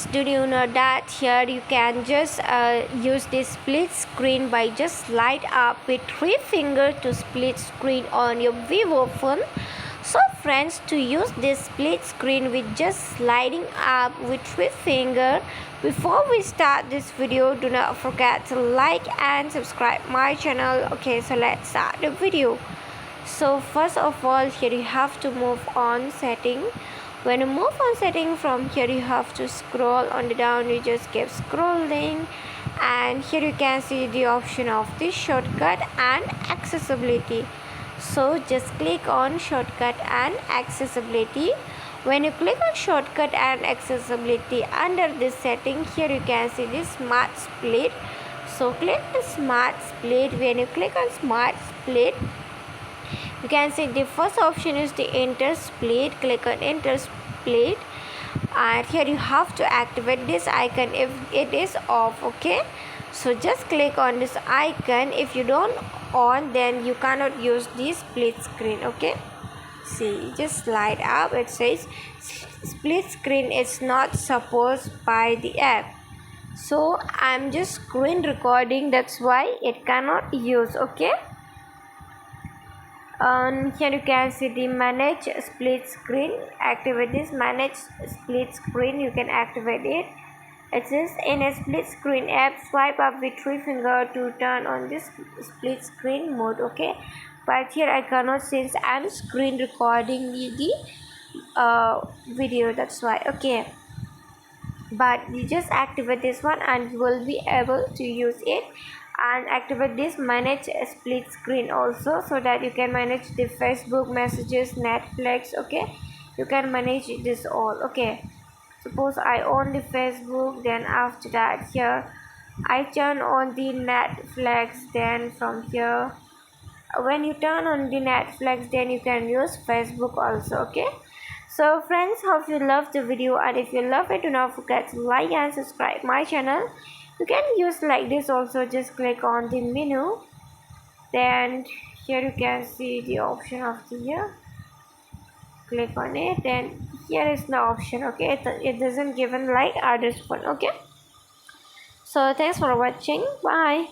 do you know that here you can just use this split screen by just slide up with 3 fingers to split screen on your Vivo phone. So friends, to use this split screen with just sliding up with 3 fingers, before we start this video, do not forget to like and subscribe my channel. Okay, so let's start the video. So first of all, here you have to move on setting. When you move on setting, from here you have to scroll on the down. You just keep scrolling, and here you can see the option of the shortcut and accessibility. So just click on shortcut and accessibility. When you click on shortcut and accessibility, under this setting, here you can see the smart split. So click the smart split. When you click on smart split, you can see the first option is the enter split. Click on enter split, and here you have to activate this icon if it is off. Okay, so just click on this icon. If you don't on, then you cannot use this split screen. Okay, see, just slide up. It says split screen is not supposed by the app. So I'm just screen recording, that's why it cannot use. Okay, here you can see the manage split screen. Activate this manage split screen. You can activate it. It says in a split screen app, swipe up with 3 fingers to turn on this split screen mode. Okay, but here I cannot, since I'm screen recording the video, that's why. Okay, but you just activate this one and you will be able to use it. And activate this manage split screen also, so that you can manage the Facebook messages, Netflix. Okay, you can manage this all. Okay, suppose I own the Facebook, then after that here I turn on the Netflix. Then from here, when you turn on the Netflix, then you can use Facebook also. Okay, so friends, hope you love the video, and if you love it, do not forget to like and subscribe my channel. You can use like this also. Just click on the menu, then here you can see the option of the here. Click on it, then here is the option. Okay, it doesn't given like others one. Okay, so thanks for watching. Bye.